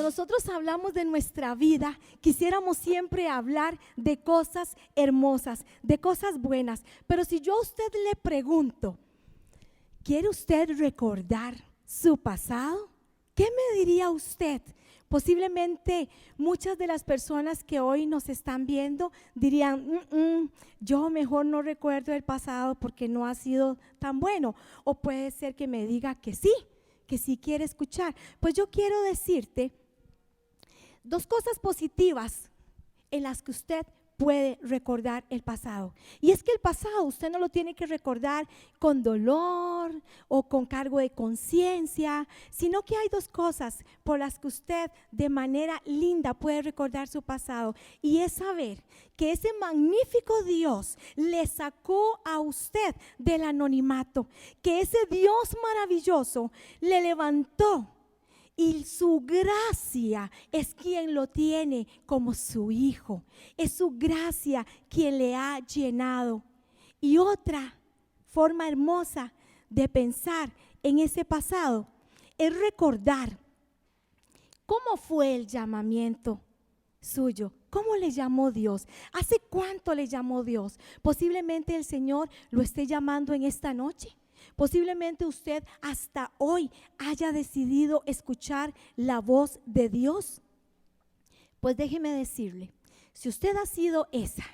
cuando nosotros hablamos de nuestra vida, quisiéramos siempre hablar de cosas hermosas, de cosas buenas. Pero si yo a usted le pregunto, ¿quiere usted recordar su pasado? ¿Qué me diría usted? Posiblemente muchas de las personas que hoy nos están viendo dirían, yo mejor no recuerdo el pasado porque no ha sido tan bueno. O puede ser que me diga que sí quiere escuchar. Pues yo quiero decirte dos cosas positivas en las que usted puede recordar el pasado. Y es que el pasado usted no lo tiene que recordar con dolor o con cargo de conciencia, sino que hay dos cosas por las que usted de manera linda puede recordar su pasado. Y es saber que ese magnífico Dios le sacó a usted del anonimato, que ese Dios maravilloso le levantó. Y su gracia es quien lo tiene como su hijo. Es su gracia quien le ha llenado. Y otra forma hermosa de pensar en ese pasado es recordar cómo fue el llamamiento suyo. ¿Cómo le llamó Dios? ¿Hace cuánto le llamó Dios? Posiblemente el Señor lo esté llamando en esta noche. Posiblemente usted hasta hoy haya decidido escuchar la voz de Dios. Pues déjeme decirle, si usted ha sido esa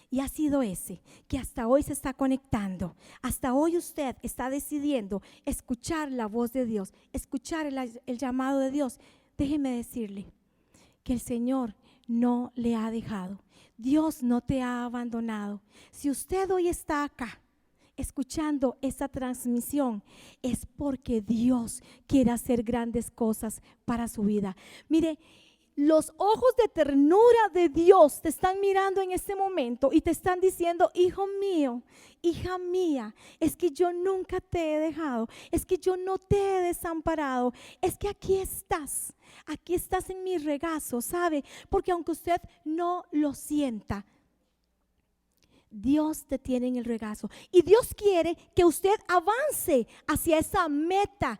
y ha sido ese que hasta hoy se está conectando, hasta hoy usted está decidiendo escuchar la voz de Dios, escuchar el llamado de Dios, déjeme decirle que el Señor no le ha dejado. Dios no te ha abandonado. Si usted hoy está acá escuchando esta transmisión, es porque Dios quiere hacer grandes cosas para su vida. Mire, los ojos de ternura de Dios te están mirando en este momento y te están diciendo, hijo mío, hija mía, es que yo nunca te he dejado, es que yo no te he desamparado, es que aquí estás en mi regazo, ¿sabe? Porque aunque usted no lo sienta, Dios te tiene en el regazo y Dios quiere que usted avance hacia esa meta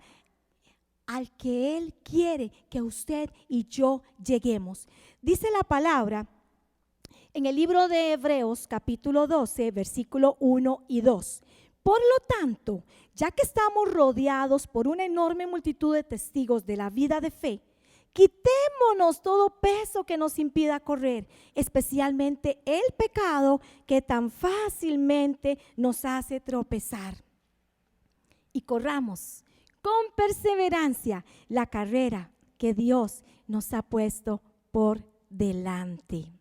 al que Él quiere que usted y yo lleguemos. Dice la palabra en el libro de Hebreos capítulo 12 versículo 1 y 2. Por lo tanto, ya que estamos rodeados por una enorme multitud de testigos de la vida de fe, quitémonos todo peso que nos impida correr, especialmente el pecado que tan fácilmente nos hace tropezar. Y corramos con perseverancia la carrera que Dios nos ha puesto por delante.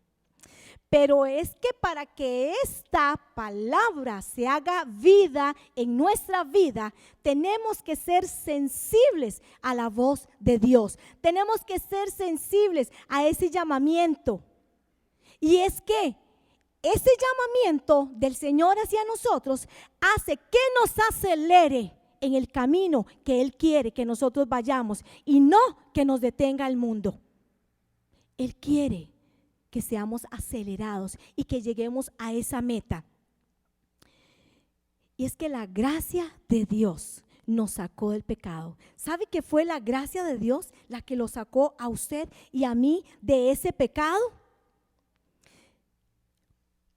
Pero es que para que esta palabra se haga vida en nuestra vida, tenemos que ser sensibles a la voz de Dios. Tenemos que ser sensibles a ese llamamiento. Y es que ese llamamiento del Señor hacia nosotros hace que nos acelere en el camino que Él quiere que nosotros vayamos y no que nos detenga el mundo. Él quiere que seamos acelerados y que lleguemos a esa meta. Y es que la gracia de Dios nos sacó del pecado. ¿Sabe que fue la gracia de Dios la que lo sacó a usted y a mí de ese pecado?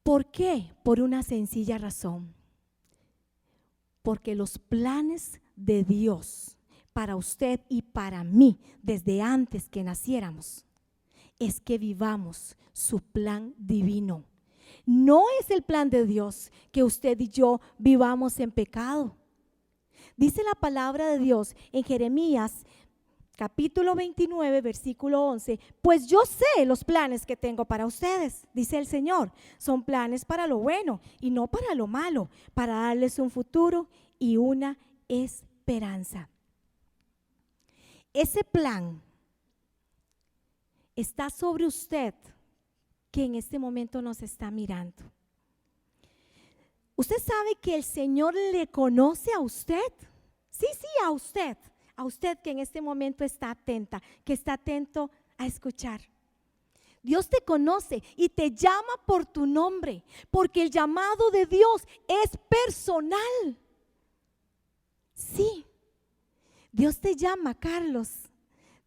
¿Por qué? Por una sencilla razón. Porque los planes de Dios para usted y para mí desde antes que naciéramos es que vivamos su plan divino. No es el plan de Dios que usted y yo vivamos en pecado. Dice la palabra de Dios en Jeremías capítulo 29 versículo 11, pues yo sé los planes que tengo para ustedes, dice el Señor, son planes para lo bueno y no para lo malo, para darles un futuro y una esperanza. Ese plan está sobre usted que en este momento nos está mirando. ¿Usted sabe que el Señor le conoce a usted? Sí, a usted que en este momento está atenta, que está atento a escuchar. Dios te conoce y te llama por tu nombre, porque el llamado de Dios es personal. Sí, Dios te llama, Carlos.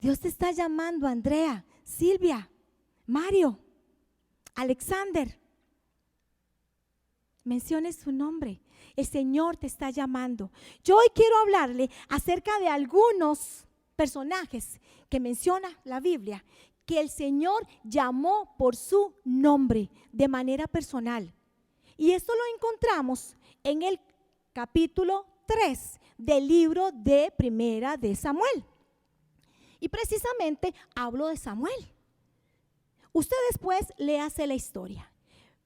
Dios te está llamando, Andrea, Silvia, Mario, Alexander. Mencione su nombre. El Señor te está llamando. Yo hoy quiero hablarle acerca de algunos personajes que menciona la Biblia, que el Señor llamó por su nombre de manera personal. Y esto lo encontramos en el capítulo 3 del libro de Primera de Samuel. Y precisamente hablo de Samuel. Usted después léase la historia,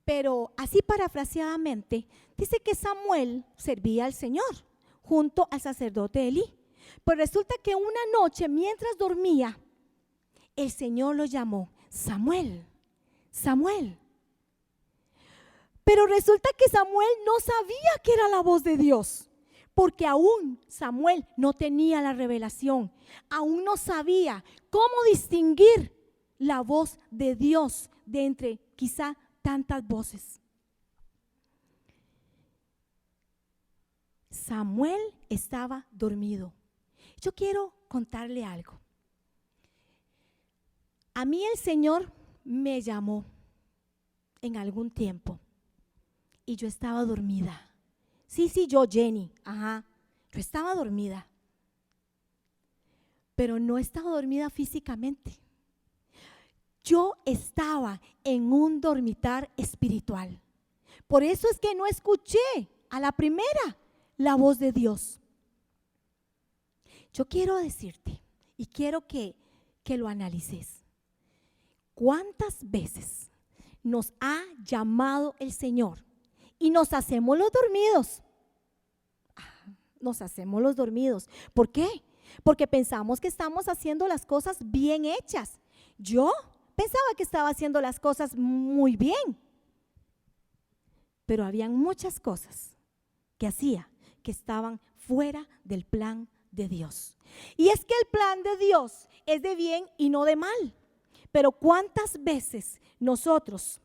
pero así parafraseadamente dice que Samuel servía al Señor junto al sacerdote Elí. Pues resulta que una noche mientras dormía, el Señor lo llamó: Samuel, Samuel. Pero resulta que Samuel no sabía que era la voz de Dios, porque aún Samuel no tenía la revelación, aún no sabía cómo distinguir la voz de Dios de entre quizá tantas voces. Samuel estaba dormido. Yo quiero contarle algo. A mí el Señor me llamó en algún tiempo y yo estaba dormida. Sí, yo, Jenny, yo estaba dormida, pero no estaba dormida físicamente. Yo estaba en un dormitar espiritual. Por eso es que no escuché a la primera la voz de Dios. Yo quiero decirte y quiero que lo analices. ¿Cuántas veces nos ha llamado el Señor y nos hacemos los dormidos? Nos hacemos los dormidos. ¿Por qué? Porque pensamos que estamos haciendo las cosas bien hechas. Yo pensaba que estaba haciendo las cosas muy bien, pero habían muchas cosas que hacía que estaban fuera del plan de Dios. Y es que el plan de Dios es de bien y no de mal. Pero ¿cuántas veces nosotros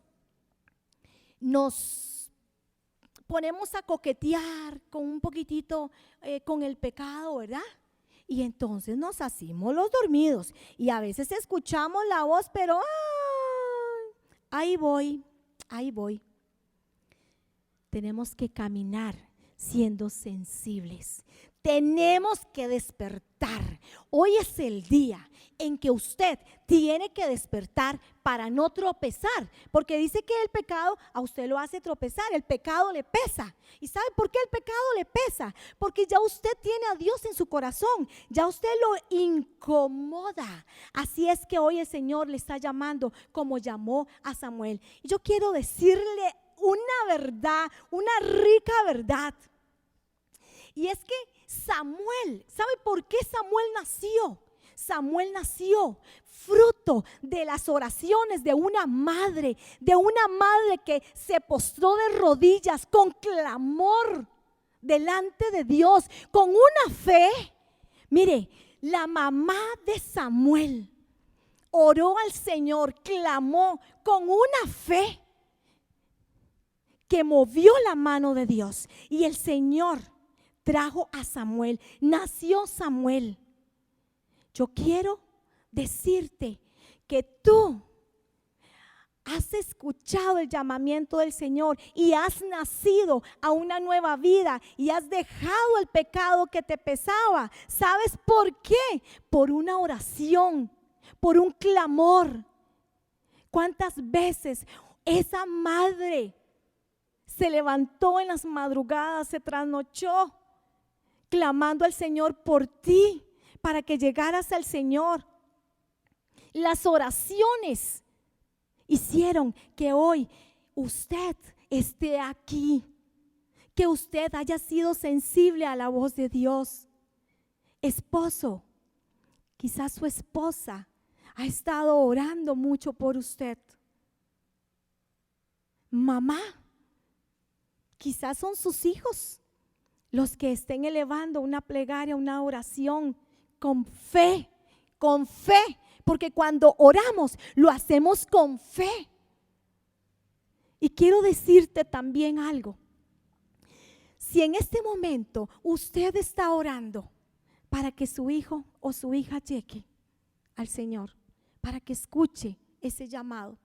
nos ponemos a coquetear con un poquitito con el pecado, verdad? Y entonces nos hacemos los dormidos y a veces escuchamos la voz, pero ahí voy. Tenemos que caminar siendo sensibles. Tenemos que despertar. Hoy es el día en que usted tiene que despertar para no tropezar, porque dice que el pecado a usted lo hace tropezar, el pecado le pesa. ¿Y sabe por qué el pecado le pesa? Porque ya usted tiene a Dios en su corazón, ya usted lo incomoda. Así es que hoy el Señor le está llamando como llamó a Samuel. Y yo quiero decirle una verdad, una rica verdad. Y es que Samuel, ¿sabe por qué Samuel nació? Samuel nació fruto de las oraciones de una madre que se postró de rodillas con clamor delante de Dios, con una fe. Mire, la mamá de Samuel oró al Señor, clamó con una fe que movió la mano de Dios, y el Señor trajo a Samuel, nació Samuel. Yo quiero decirte que tú has escuchado el llamamiento del Señor y has nacido a una nueva vida y has dejado el pecado que te pesaba. ¿Sabes por qué? Por una oración, por un clamor. ¿Cuántas veces esa madre se levantó en las madrugadas, se trasnochó clamando al Señor por ti para que llegaras al Señor? Las oraciones hicieron que hoy usted esté aquí, que usted haya sido sensible a la voz de Dios. Esposo, quizás su esposa ha estado orando mucho por usted. Mamá, quizás son sus hijos los que estén elevando una plegaria, una oración con fe, porque cuando oramos lo hacemos con fe. Y quiero decirte también algo. Si en este momento usted está orando para que su hijo o su hija llegue al Señor para que escuche ese llamado.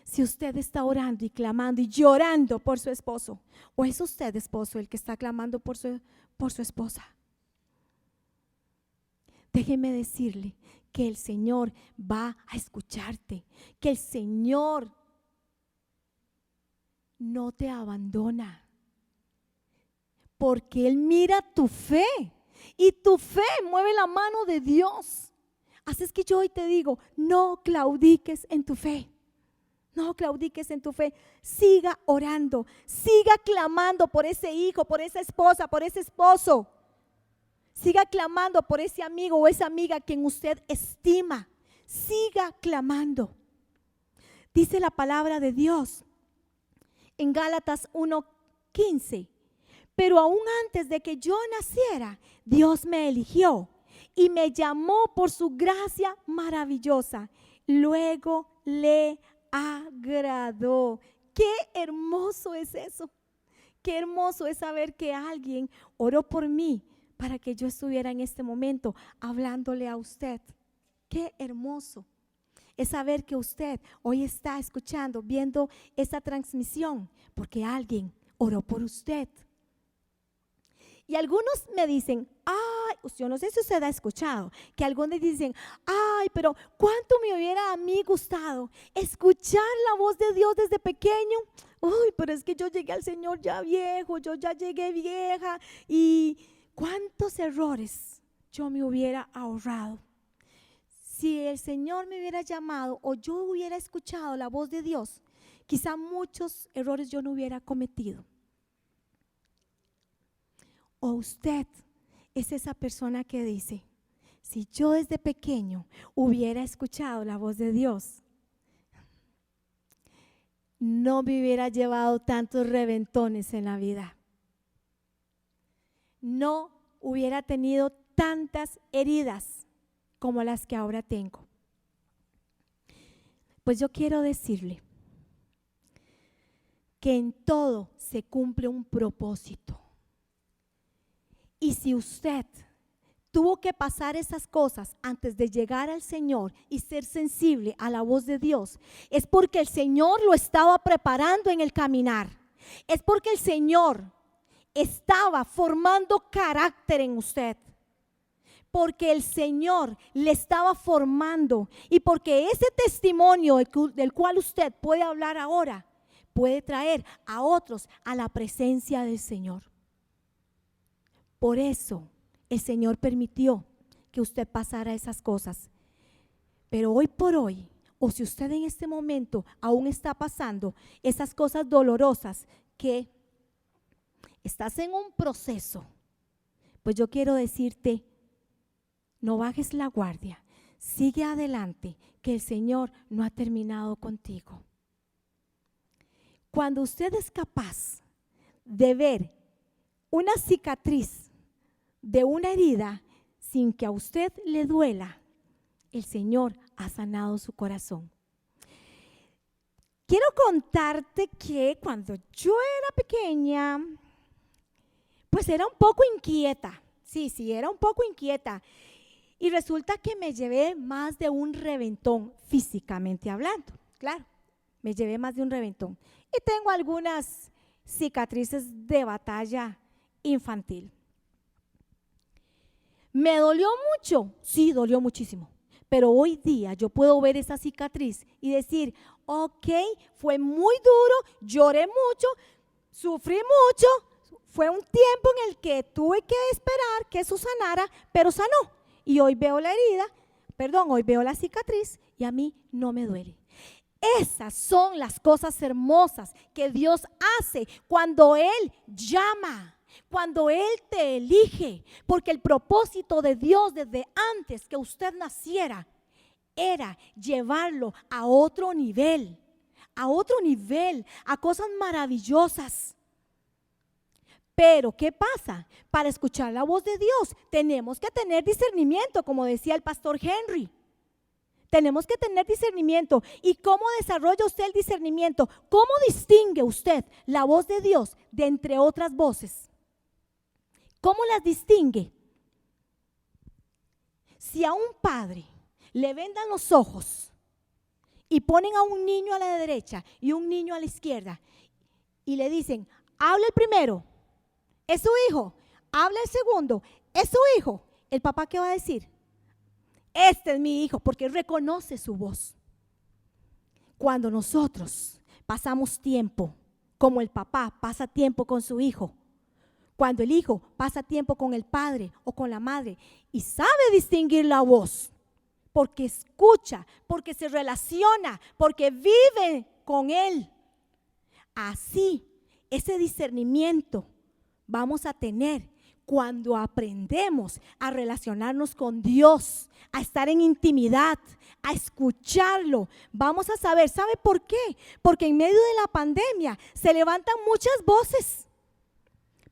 Si usted está orando y clamando y llorando por su esposo, o es usted, esposo, el que está clamando por su esposa, déjeme decirle que el Señor va a escucharte, que el Señor no te abandona, porque Él mira tu fe y tu fe mueve la mano de Dios. Así es que yo hoy te digo, no claudiques en tu fe. No claudiques en tu fe, siga orando, siga clamando por ese hijo, por esa esposa, por ese esposo. Siga clamando por ese amigo o esa amiga a quien usted estima. Siga clamando. Dice la palabra de Dios en Gálatas 1:15, pero aún antes de que yo naciera, Dios me eligió y me llamó por su gracia maravillosa. Luego le agradó. Qué hermoso es eso. Qué hermoso es saber que alguien oró por mí para que yo estuviera en este momento hablándole a usted. Qué hermoso es saber que usted hoy está escuchando, viendo esta transmisión, porque alguien oró por usted. Y algunos me dicen, ay, yo no sé si usted ha escuchado, que algunos dicen, ay, pero cuánto me hubiera a mí gustado escuchar la voz de Dios desde pequeño. Uy, pero es que yo llegué al Señor ya viejo, yo ya llegué vieja, y cuántos errores yo me hubiera ahorrado. Si el Señor me hubiera llamado o yo hubiera escuchado la voz de Dios, quizá muchos errores yo no hubiera cometido. O usted es esa persona que dice, si yo desde pequeño hubiera escuchado la voz de Dios, no me hubiera llevado tantos reventones en la vida. No hubiera tenido tantas heridas como las que ahora tengo. Pues yo quiero decirle que en todo se cumple un propósito. Y si usted tuvo que pasar esas cosas antes de llegar al Señor y ser sensible a la voz de Dios, es porque el Señor lo estaba preparando en el caminar. Es porque el Señor estaba formando carácter en usted. Porque el Señor le estaba formando, y porque ese testimonio del cual usted puede hablar ahora puede traer a otros a la presencia del Señor. Por eso el Señor permitió que usted pasara esas cosas. Pero hoy por hoy, o si usted en este momento aún está pasando esas cosas dolorosas, que estás en un proceso, pues yo quiero decirte, no bajes la guardia, sigue adelante, que el Señor no ha terminado contigo. Cuando usted es capaz de ver una cicatriz de una herida sin que a usted le duela, el Señor ha sanado su corazón. Quiero contarte que cuando yo era pequeña, pues era un poco inquieta. Sí, era un poco inquieta. Y resulta que me llevé más de un reventón, físicamente hablando. Claro, me llevé más de un reventón. Y tengo algunas cicatrices de batalla infantil. ¿Me dolió mucho? Sí, dolió muchísimo. Pero hoy día yo puedo ver esa cicatriz y decir, ok, fue muy duro, lloré mucho, sufrí mucho, fue un tiempo en el que tuve que esperar que eso sanara, pero sanó. Y hoy veo hoy veo la cicatriz y a mí no me duele. Esas son las cosas hermosas que Dios hace cuando Él llama, cuando Él te elige, porque el propósito de Dios desde antes que usted naciera era llevarlo a otro nivel, a cosas maravillosas. Pero ¿qué pasa? Para escuchar la voz de Dios tenemos que tener discernimiento, como decía el pastor Henry. Tenemos que tener discernimiento. ¿Y cómo desarrolla usted el discernimiento? ¿Cómo distingue usted la voz de Dios de entre otras voces? ¿Cómo las distingue? Si a un padre le vendan los ojos y ponen a un niño a la derecha y un niño a la izquierda y le dicen, habla el primero, es su hijo, habla el segundo, es su hijo, ¿el papá qué va a decir? Este es mi hijo, porque reconoce su voz. Cuando nosotros pasamos tiempo, como el papá pasa tiempo con su hijo, cuando el hijo pasa tiempo con el padre o con la madre y sabe distinguir la voz, porque escucha, porque se relaciona, porque vive con él, así ese discernimiento vamos a tener cuando aprendemos a relacionarnos con Dios, a estar en intimidad, a escucharlo. Vamos a saber, ¿sabe por qué? Porque en medio de la pandemia se levantan muchas voces,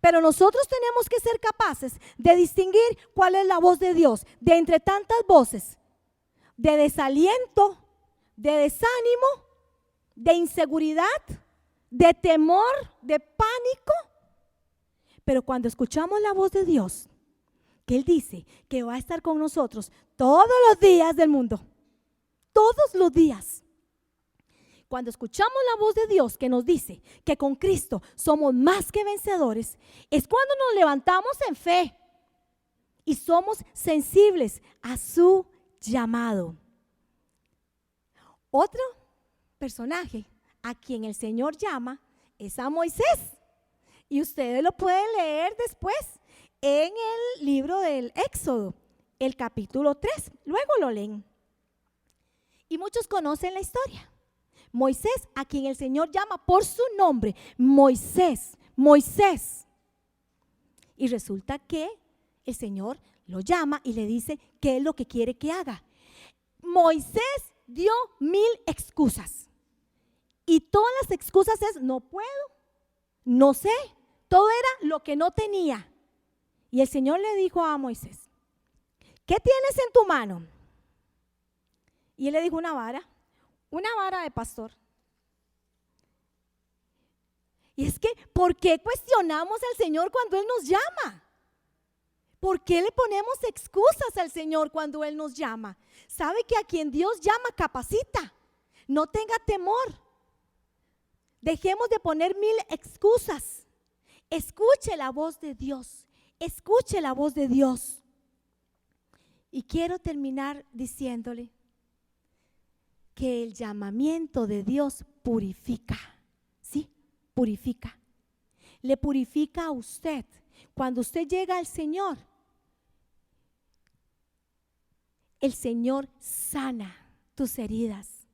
pero nosotros tenemos que ser capaces de distinguir cuál es la voz de Dios de entre tantas voces, de desaliento, de desánimo, de inseguridad, de temor, de pánico. Pero cuando escuchamos la voz de Dios, que Él dice que va a estar con nosotros todos los días del mundo, todos los días. Cuando escuchamos la voz de Dios que nos dice que con Cristo somos más que vencedores, es cuando nos levantamos en fe y somos sensibles a su llamado. Otro personaje a quien el Señor llama es a Moisés. Y ustedes lo pueden leer después en el libro del Éxodo, el capítulo 3. Luego lo leen. Y muchos conocen la historia. Moisés, a quien el Señor llama por su nombre, Moisés, Moisés. Y resulta que el Señor lo llama y le dice qué es lo que quiere que haga. Moisés dio 1000 excusas. Y todas las excusas es, no puedo, no sé. Todo era lo que no tenía. Y el Señor le dijo a Moisés, ¿qué tienes en tu mano? Y él le dijo una vara de pastor. Y es que, ¿por qué cuestionamos al Señor cuando Él nos llama? ¿Por qué le ponemos excusas al Señor cuando Él nos llama? Sabe que a quien Dios llama capacita. No tenga temor. Dejemos de poner 1000 excusas. Escuche la voz de Dios, escuche la voz de Dios. Y quiero terminar diciéndole que el llamamiento de Dios purifica, ¿sí? Purifica. Le purifica a usted. Cuando usted llega al Señor, el Señor sana tus heridas.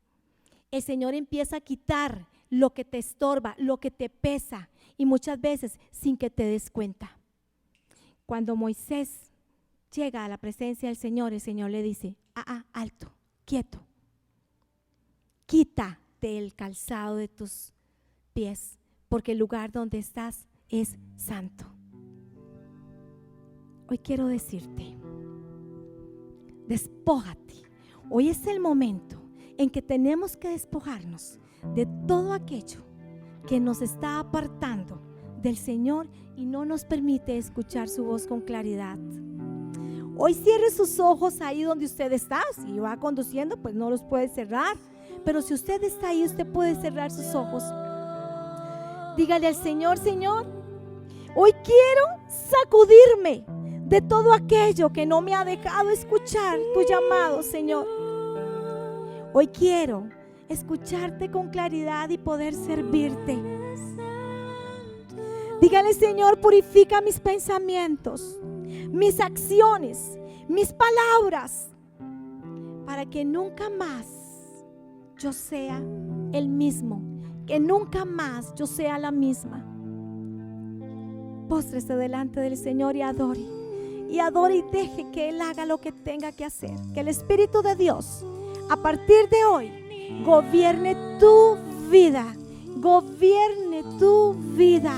El Señor empieza a quitar lo que te estorba, lo que te pesa. Y muchas veces sin que te des cuenta. Cuando Moisés llega a la presencia del Señor, el Señor le dice, alto, quieto. Quítate el calzado de tus pies, porque el lugar donde estás es santo. Hoy quiero decirte, despójate. Hoy es el momento en que tenemos que despojarnos de todo aquello que nos está apartando del Señor y no nos permite escuchar su voz con claridad. Hoy cierre sus ojos ahí donde usted está. Si va conduciendo, pues no los puede cerrar, pero si usted está ahí, usted puede cerrar sus ojos. Dígale al Señor, Señor, hoy quiero sacudirme de todo aquello que no me ha dejado escuchar tu llamado, Señor. Hoy quiero escucharte con claridad y poder servirte. Dígale, Señor, purifica mis pensamientos, mis acciones, mis palabras, para que nunca más yo sea el mismo, que nunca más yo sea la misma. Póstrese delante del Señor y adore y deje que Él haga lo que tenga que hacer. Que el Espíritu de Dios, a partir de hoy, gobierne tu vida. Gobierne tu vida.